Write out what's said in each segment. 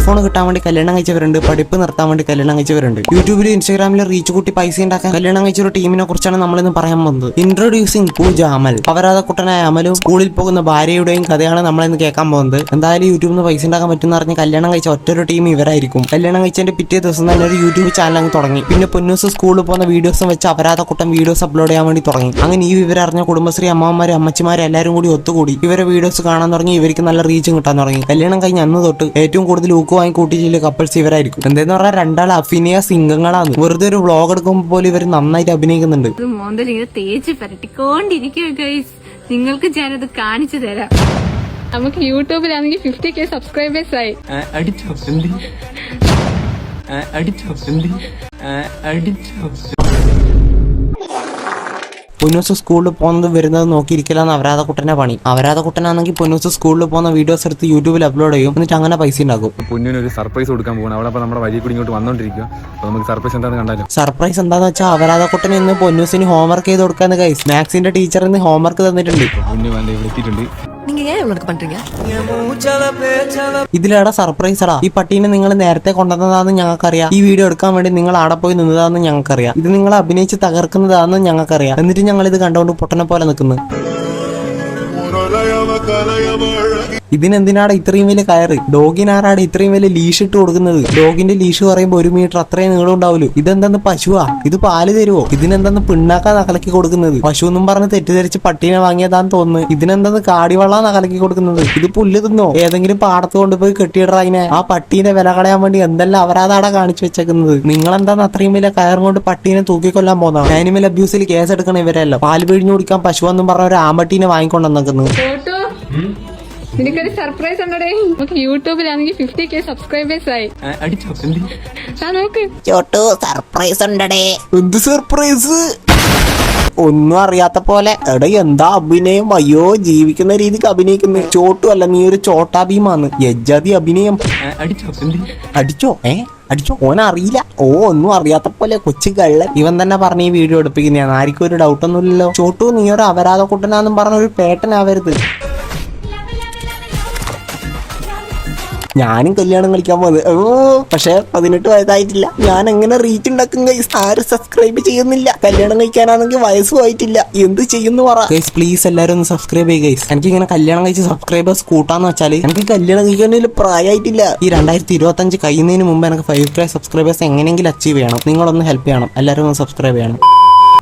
IPhone കിട്ടാൻ വേണ്ടി കല്യാണം കഴിച്ചവരുണ്ട്, പഠിപ്പ് നിർത്താൻ വേണ്ടി കല്യാണം കഴിച്ചവരുണ്ട്. യൂട്യൂബിലും ഇൻസ്റ്റാഗ്രാമിലും റീച്ച് കൂട്ടി പൈസ ഉണ്ടാക്കാൻ കല്യാണം കഴിച്ച ഒരു ടീമിനെ കുറിച്ചാണ് നമ്മളിന്ന് പറയാൻ പോകുന്നത്. ഇൻട്രോഡ്യൂസിംഗ് പൂജ അമൽ. അപരാധക്കുട്ടനായ അമലും സ്കൂളിൽ പോകുന്ന ഭാര്യയുടെയും കഥയാണ് നമ്മളിന്ന് കേൾക്കാൻ പോകുന്നത്. എന്തായാലും യൂട്യൂബിൽ നിന്ന് പൈസ ഉണ്ടാക്കാൻ പറ്റുന്ന പറഞ്ഞ് കല്യാണം കഴിച്ച ഒറ്റൊരു ടീം ഇവരായിരിക്കും. കല്യാണം കഴിച്ചതിന്റെ പിറ്റേ ദിവസം തന്നെ ഒരു യൂട്യൂബ് ചാനൽ അങ്ങ് തുടങ്ങി. പിന്നെ പൊന്നൂസ് സ്കൂളിൽ പോകുന്ന വീഡിയോസും വെച്ച് അപരാധക്കുട്ടൻ വീഡിയോസ് അപ്ലോഡ് ചെയ്യാൻ വേണ്ടി തുടങ്ങി. അങ്ങനെ ഈ വിവരം അറിഞ്ഞ കുടുംബശ്രീ അമ്മമാരും അമ്മച്ചിമാരും എല്ലാവരും കൂടി ഒത്തുകൂടി ഇവരെ വീഡിയോസ് കാണാൻ തുടങ്ങി. ഇവർക്ക് നല്ല റീച്ചും കിട്ടാൻ തുടങ്ങി. കല്യാണം കഴിഞ്ഞ് അന്ന് തൊട്ട് ഏറ്റവും കൂടുതൽ ഊക്ക് വാങ്ങി കൂട്ടിച്ചില്ല കപ്പിൾസ് ഇവരായിരിക്കും. എന്തെന്ന് പറഞ്ഞാൽ രണ്ടാൾ അഭിനയ സിംഗങ്ങളാണ്. വെറുതെ ഒരു വ്ളോഗ് എടുക്കുമ്പോൾ പോലും ഇവർ നന്നായിട്ട് അഭിനയിക്കുന്നുണ്ട്. നിങ്ങൾക്ക് ഞാനത് കാണിച്ചു തരാം. നമുക്ക് യൂട്യൂബിലാണെങ്കിൽ 50K സബ്സ്ക്രൈബേഴ്സ് ആയി. പൊന്നൂസ് സ്കൂളിൽ പോകുന്നത് വരുന്നത് നോക്കിയിരിക്കലാണ് അപരാധക്കുട്ടന്റെ പണി. അപരാധക്കുട്ടനാണെങ്കിൽ പൊന്നൂസ് സ്കൂളിൽ പോകുന്ന വീഡിയോസ് എടുത്ത് യൂട്യൂബിൽ അപ്ലോഡ് ചെയ്യും. എന്നിട്ട് അങ്ങനെ പൈസ ഉണ്ടാക്കും. പൊന്നൂന് ഒരു സർപ്രൈസ് കൊടുക്കാൻ പോകണം. അവിടെ നമ്മുടെ വഴി കൂടി ഇങ്ങോട്ട് വന്നോണ്ടിരിക്കുക. അപ്പൊ നമുക്ക് സർപ്രൈസ് എന്താണെന്ന് കണ്ടാലോ? സർപ്രൈസ് എന്താന്ന് വെച്ചാൽ അപരാധക്കുട്ടൻ ഇന്ന് പൊന്നൂസിന് ഹോംവർക്ക് ചെയ്ത് കൊടുക്കാന്ന് ഗൈസ്. മാത്സിന്റെ ടീച്ചർ ഇന്ന് ഹോംവർക്ക് തന്നിട്ടുണ്ട്. പൊന്നു വേണ്ട ഇവിടെ എത്തിയിട്ടുണ്ട്. ഇതിലേടാ സർപ്രൈസ് അടാ. ഈ പട്ടീനെ നിങ്ങൾ നേരത്തെ കൊണ്ടുവന്നതാന്ന് ഞങ്ങൾക്കറിയാം. ഈ വീഡിയോ എടുക്കാൻ വേണ്ടി നിങ്ങൾ ആടെ പോയി നിന്നതാന്ന് ഞങ്ങൾക്കറിയാം. ഇത് നിങ്ങൾ അഭിനയിച്ച് തകർക്കുന്നതാന്ന് ഞങ്ങൾക്കറിയാം. എന്നിട്ട് ഞങ്ങൾ ഇത് കണ്ടുകൊണ്ട് പൊട്ടനെ പോലെ നിൽക്കുന്നു. ഇതിനെന്തിനാണ് ഇത്രയും വലിയ കയറ്? ഡോഗിനാരാണ് ഇത്രയും വലിയ ലീഷ് ഇട്ട് കൊടുക്കുന്നത്? ഡോഗിന്റെ ലീഷ് പറയുമ്പോൾ 1 മീറ്റർ അത്രയും നീളം ഉണ്ടാവുമല്ലോ. ഇതെന്താന്ന് പശുവാ? ഇത് പാല് തരുവോ? ഇതിനെന്താന്ന് പിണ്ണാക്കാ നകലക്കി കൊടുക്കുന്നത്? പശു എന്നും പറഞ്ഞ് തെറ്റിദ്ധരിച്ച് പട്ടീനെ വാങ്ങിയതാന്ന് തോന്നുന്നു. ഇതിനെന്താന്ന് കാടിവെള്ളാ നകലക്കി കൊടുക്കുന്നത്? ഇത് പുല്ല് തിന്നോ? ഏതെങ്കിലും പാടത്ത് കൊണ്ടുപോയി കെട്ടിയിടാ അതിനെ. ആ പട്ടീനെ വില കളയാൻ വേണ്ടി എന്തെല്ലാം അവരാധാടാ കാണിച്ചു വെച്ചേക്കുന്നത്. നിങ്ങളെന്താന്ന് അത്രയും വലിയ കയറും കൊണ്ട് പട്ടീനെ തൂക്കിക്കൊല്ലാൻ പോകുന്ന? ആനിമൽ അബ്യൂസിൽ കേസ് എടുക്കണ ഇവരല്ലോ. പാല് പിഴിഞ്ഞു കുടിക്കാൻ പശു എന്നും പറഞ്ഞ ഒരു ആമ്പട്ടീനെ വാങ്ങിക്കൊണ്ടെന്നത്. നിനക്കൊരു സർപ്രൈസ് ഉണ്ടേ. നമുക്ക് യൂട്യൂബിലാണെങ്കിൽ 50K സബ്സ്ക്രൈബേഴ്സ് ആയി. നോക്ക് ചോട്ടു, സർപ്രൈസ് ഉണ്ടേ. എന്ത് സർപ്രൈസ്? ഒന്നും അറിയാത്ത പോലെ. എടാ എന്താ അഭിനയം? അയ്യോ, ജീവിക്കുന്ന രീതിക്ക് അഭിനയിക്കുന്നു. ചോട്ടു അല്ല, നീ ഒരു ചോട്ടാ ഭീമാന്ന്. യജ്ജാതി അഭിനയം. അടിച്ചോ? അടിച്ചോ? ഓനറിയില്ല. ഒന്നും അറിയാത്ത പോലെ കൊച്ചു കള്ളൻ. ഇവൻ തന്നെ പറഞ്ഞ ഈ വീഡിയോ എടുപ്പിക്കുന്നതാണ്. ആർക്കും ഒരു ഡൗട്ടൊന്നുമില്ലല്ലോ. ചോട്ടു, നീ ഒരു അപരാധക്കുട്ടനാന്നും പറഞ്ഞ ഒരു പേട്ടനാവരുത്. ഞാനും കല്യാണം കളിക്കാൻ പോകുന്നത്. പക്ഷെ 18 വയസ്സായിട്ടില്ല. ഞാൻ എങ്ങനെ റീച്ച് ഉണ്ടാക്കും ഗൈസ്? ആരും സബ്സ്ക്രൈബ് ചെയ്യുന്നില്ല. കല്യാണം കഴിക്കാനാണെങ്കിൽ വയസ്സും ആയിട്ടില്ല. എന്ത് ചെയ്യുന്നു പറ ഗൈസ്. പ്ലീസ് എല്ലാവരും ഒന്ന് സബ്സ്ക്രൈബ് ചെയ്യുക ഗൈസ്. എനിക്ക് ഇങ്ങനെ കല്യാണം കഴിച്ച് സബ്സ്ക്രൈബേഴ്സ് കൂട്ടാന്ന് വെച്ചാല് എനിക്ക് കല്യാണം കഴിക്കാനൊരു പ്രായമായിട്ടില്ല. ഈ 2025 കഴിയുന്നതിന് മുമ്പ് എനിക്ക് 5K സബ്സ്ക്രൈബേഴ്സ് എങ്ങനെയെങ്കിലും അച്ചീവ് ചെയ്യണം. നിങ്ങളൊന്ന് ഹെൽപ്പ് ചെയ്യണം. എല്ലാവരും ഒന്ന് സബ്സ്ക്രൈബ് ചെയ്യണം.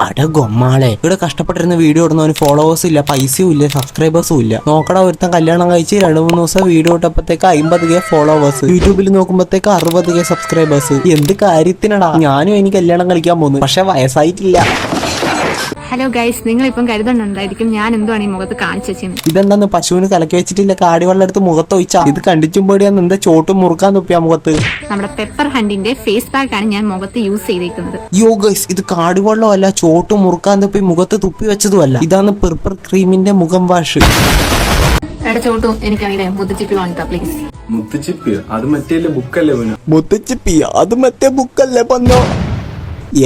അട ഗൊമ്മാളെ, ഇവിടെ കഷ്ടപ്പെട്ടിരുന്ന വീഡിയോ ഇടുന്നവന് ഫോളോവേഴ്സും ഇല്ല, പൈസയും ഇല്ല, സബ്സ്ക്രൈബേഴ്സും ഇല്ല. നോക്കട, ഒരുത്തൻ കല്യാണം കഴിച്ച് 2-3 ദിവസം വീഡിയോ ഇട്ടപ്പോഴത്തേക്ക് 50K ഫോളോവേഴ്സ്, യൂട്യൂബിൽ നോക്കുമ്പോഴത്തേക്ക് 60K സബ്സ്ക്രൈബേഴ്സ്. എന്ത് കാര്യത്തിനടാ? ഞാനും എനിക്ക് കല്യാണം കളിക്കാൻ പോകുന്നു, പക്ഷെ വയസ്സായിട്ടില്ല. ഹലോ ഗൈസ്, നിങ്ങൾ ഇപ്പം കരുതുന്നുണ്ടായിരിക്കും ഞാൻ എന്തുവാണ് ഈ മുഖത്ത് കാണിച്ചു വെച്ചത്. ഇതെന്താന്ന് പശുവിന് കലക്കി വെച്ചിട്ടില്ല കാടിവെള്ളം എടുത്ത് മുഖത്തൊഴിച്ചാ? ഇത് കണ്ടിച്ചും പേടിയാന്ന്. എന്താ ചോട്ടും മുറുക്കാൻ തുപ്പിയാ മുഖത്ത്? നമ്മുടെ പെപ്പർ ഹണ്ടിന്റെ ഫേസ് പാക്ക് ആണ് ഞാൻ മുഖത്ത് യൂസ് ചെയ്തിരിക്കുന്നത്. യോ ഗൈസ്, ഇത് കാടിവെള്ളം അല്ല, ചോട്ടും മുറുക്കാൻ തുപ്പി മുഖത്ത് തുപ്പി വെച്ചതുമല്ല. ഇതാണ് പെർപ്പർ ക്രീമിന്റെ മുഖം വാഷ്. ചോട്ടു, എനിക്കറിയാം മുത്തുച്ചിപ്പി വാങ്ങിത്താ പ്ലീസ്. മുത്തുച്ചിപ്പിയോ? അത് മറ്റേ ബുക്കല്ലേ? മുത്തുച്ചിപ്പിയോ? അത് മറ്റേ ബുക്കല്ലേ പന്നോ?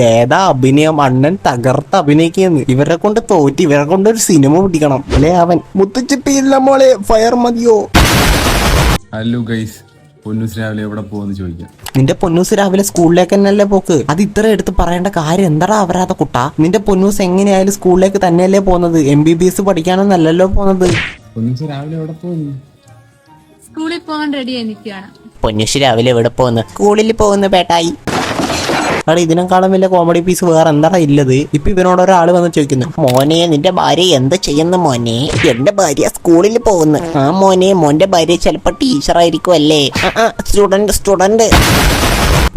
ഏതാ അഭിനയം? അണ്ണൻ തകർത്ത് അഭിനയിക്കുന്നു. ഇവരെ കൊണ്ട് തോറ്റി. ഇവരെ കൊണ്ട് ഒരു സിനിമ പിടിക്കണം അല്ലേ അവൻ. മുത്തുച്ചിപ്പിയില്ല മോളെ, ഫയർ മതിയോ? ഹലോ ഗൈസ്, പൊന്നൂസ് രാവിലെ എവിടെ പോകുന്നു ചോദിക്കാം. നിന്റെ പൊന്നൂസ് രാവിലെ സ്കൂളിലേക്ക് തന്നെയല്ലേ പോക്ക്? അത് ഇത്ര എടുത്ത് പറയേണ്ട കാര്യം എന്താടാ അവരാധ കുട്ടാ? നിന്റെ പൊന്നൂസ് എങ്ങനെയായാലും സ്കൂളിലേക്ക് തന്നെയല്ലേ പോകുന്നത്. MBBS പഠിക്കാനൊന്നല്ലല്ലോ പോകുന്നത്. പൊന്നൂസ് രാവിലെ എവിടെ പോകുന്നു? സ്കൂളിൽ പോകാൻ റെഡി ആയി നിൽക്കുകയാണ്. പൊന്നൂസ് രാവിലെ എവിടെ പോകുന്നു? സ്കൂളിൽ പോകുന്നു പേട്ടായി. അവിടെ ഇതിനെക്കാളും വലിയ കോമഡി പീസ് വേറെ എന്താ ഇല്ലത്? ഇപ്പൊ ഇവനോട് ഒരാൾ വന്ന് ചോദിക്കുന്നു, മോനെ നിന്റെ ഭാര്യ എന്ത് ചെയ്യുന്നു മോനെ? എന്റെ ഭാര്യ സ്കൂളിൽ പോകുന്നു. ആ മോനെ, മോന്റെ ഭാര്യ ചിലപ്പോ ടീച്ചറായിരിക്കും അല്ലേ? സ്റ്റുഡന്റ്.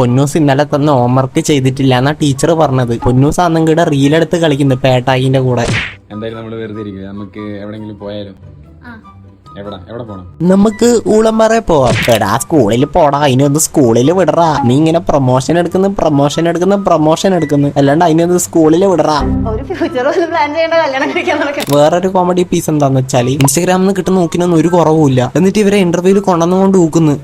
പൊന്നൂസ് ഇന്നലെ തന്നെ ഹോംവർക്ക് ചെയ്തിട്ടില്ല എന്നാ ടീച്ചർ പറഞ്ഞത്. പൊന്നൂസ് അന്നെങ്കിടെ റീലെടുത്ത് കളിക്കുന്നു പേട്ടായിന്റെ കൂടെ. എന്തായാലും നമ്മള് വെറുതെ ഇരിക്കുക. നമുക്ക് എവിടെങ്കിലും പോയാലും. എവിടെ പോണം? നമുക്ക് ഊളംപാറ പോവാം. എടാ സ്കൂളിൽ പോടാ, അതിനൊന്ന് സ്കൂളിൽ വിടറാ. നീ ഇങ്ങനെ പ്രൊമോഷൻ എടുക്കുന്നു അല്ലാണ്ട് അതിനൊന്ന് സ്കൂളിൽ വിടറാ. വേറൊരു കോമഡി പീസ് എന്താന്ന് വെച്ചാല് ഇൻസ്റ്റാഗ്രാമിൽ നിന്ന് കിട്ടുന്ന നോക്കിനൊന്നും ഒരു കുറവുമില്ല. എന്നിട്ട് ഇവരെ ഇന്റർവ്യൂവിൽ കൊണ്ടുവന്നുകൊണ്ട് ഊക്കുന്നു.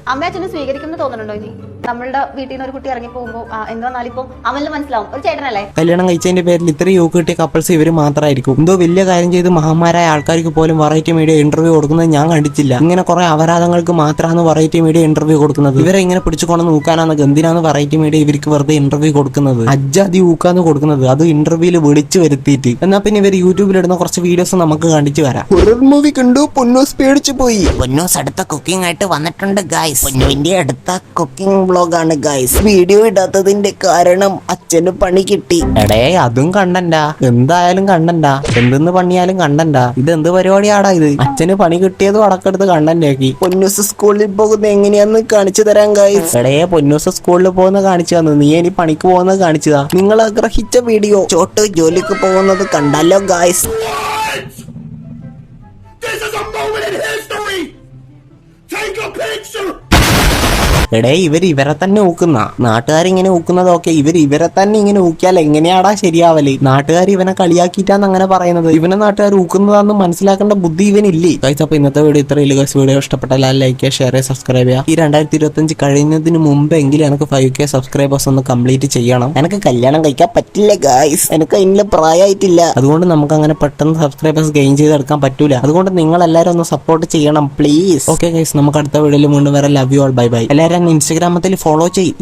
നമ്മളുടെ വീട്ടിൽ നിന്ന് ഒരു കുട്ടി ഇറങ്ങി പോകുമ്പോൾ എന്താന്നാലും ഇപ്പം അമലിന് മനസ്സിലാവും ഒരു ചേട്ടനല്ലേ. കല്യാണം കഴിച്ചതിന്റെ പേരിൽ ഇത്രയും യൂക്ക് കിട്ടിയ കപ്പിൾസ് ഇവര് മാത്രമായിരിക്കും. എന്തോ വലിയ കാര്യം ചെയ്ത് മഹാന്മാരായ ആൾക്കാർക്ക് പോലും വെറൈറ്റി മീഡിയ ഇന്റർവ്യൂ കൊടുക്കുന്നത് ഞാൻ കണ്ടിട്ടില്ല. ഇങ്ങനെ കുറെ അപരാധങ്ങൾക്ക് മാത്രമാണ് വെറൈറ്റി മീഡിയ ഇന്റർവ്യൂ കൊടുക്കുന്നത്. ഇവരെ ഇങ്ങനെ പിടിച്ചുകൊണ്ട് നോക്കാനാണ് എന്തിനാണ് വെറൈറ്റി മീഡിയ ഇവർക്ക് വെറുതെ ഇന്റർവ്യൂ കൊടുക്കുന്നത്? അജ്ജാതി ഊക്കാന്ന് കൊടുക്കുന്നത്, അത് ഇന്റർവ്യൂല് വിളിച്ചു വരുത്തിയിട്ട്. എന്നാ പിന്നെ ഇവർ യൂട്യൂബിൽ ഇടുന്ന കുറച്ച് വീഡിയോസ് നമുക്ക് കാണിച്ചു വരാം. ഹൊറർ മൂവി കണ്ടു, പൊന്നൂസ് പേടിച്ചു പോയി. പൊന്നൂസ് അടുത്ത കുക്കിംഗ് ആയിട്ട് വന്നിട്ടുണ്ട് ഗൈസ്. പൊന്നുവിന്റെ അടുത്ത കുക്കിംഗ് വ്ളോഗാണ് ഗൈസ്. വീഡിയോ ഇടാത്തതിന്റെ കാരണം അച്ഛന് പണി കിട്ടി. എടേ അതും കണ്ടണ്ടാ, എന്തായാലും കണ്ടണ്ടാ, എന്തെന്ന് പണിയാലും കണ്ടണ്ടാ. ഇത് എന്ത് പരിപാടിയാടാ ഇത്? അച്ഛന് പണി കിട്ടിയതും അടക്കെടുത്ത് കണ്ടന്റാക്കി. പൊന്നൂസ് സ്കൂളിൽ പോകുന്നത് എങ്ങനെയാന്ന് കാണിച്ചു തരാം ഗൈസ്. എടേ പൊന്നൂസ് സ്കൂളിൽ പോകുന്ന കാണിച്ചു തന്നു, നീ ഇനി പണിക്ക് പോകുന്നത് കാണിച്ചതാ. നിങ്ങൾ ആഗ്രഹിച്ച വീഡിയോ ചോട്ട് ജോലിക്ക് പോകുന്നത് കണ്ടല്ലോ guys. This is a moment in history! Take a picture! എടേ ഇവരെ തന്നെ ഊക്കുന്ന നാട്ടുകാരിങ്ങനെ ഊക്കുന്നതൊക്കെ ഇവരെ തന്നെ ഇങ്ങനെ ഊക്കിയാൽ എങ്ങനെയാടാ ശരിയാവല്? നാട്ടുകാർ ഇവനെ കളിയാക്കിയിട്ടാന്ന് അങ്ങനെ പറയുന്നത്. ഇവനെ നാട്ടുകാർ ഊക്കുന്നതാന്ന് മനസ്സിലാക്കേണ്ട ബുദ്ധി ഇവനില്ലേ ഗൈസ്? അപ്പൊ ഇന്നത്തെ വീഡിയോ ഇത്രയില്ല ഗൈസ്. വീഡിയോ ഇഷ്ടപ്പെട്ടാൽ ലൈക്ക് ചെയ്യുക, ഷെയർ ചെയ്യുക, സബ്സ്ക്രൈബ് ചെയ്യുക. ഈ 2025 കഴിയുന്നതിന് മുമ്പെങ്കിലും എനിക്ക് 5K സബ്സ്ക്രൈബേഴ്സ് ഒന്ന് കംപ്ലീറ്റ് ചെയ്യണം. എനിക്ക് കല്യാണം കഴിക്കാൻ പറ്റില്ല ഗൈസ്, എനിക്ക് അതിനുള്ള പ്രായമായിട്ടില്ല. അതുകൊണ്ട് നമുക്ക് അങ്ങനെ പെട്ടെന്ന് സബ്സ്ക്രൈബേഴ്സ് ഗെയിൻ ചെയ്തെടുക്കാൻ പറ്റൂല. അതുകൊണ്ട് നിങ്ങൾ എല്ലാവരും ഒന്ന് സപ്പോർട്ട് ചെയ്യണം പ്ലീസ്. ഓക്കെ ഗൈസ്, നമുക്ക് അടുത്ത വീഡിയോയിൽ വീണ്ടും വരെ. Love you all, bye bye. എല്ലാവരും ഇൻസ്റ്റാഗ്രാമത്തിൽ ഫോളോ ചെയ്യ്.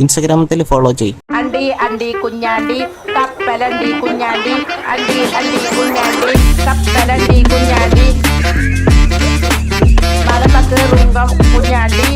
അണ്ടി അണ്ടി കുഞ്ഞാണ്ടി കപ്പലണ്ടി കുഞ്ഞാണ്ടി അണ്ടി അണ്ടി കുഞ്ഞാണ്ടി കപ്പലണ്ടി കുഞ്ഞാണ്ടി മലമക്ക് റുങ്കം കുഞ്ഞാണ്ടി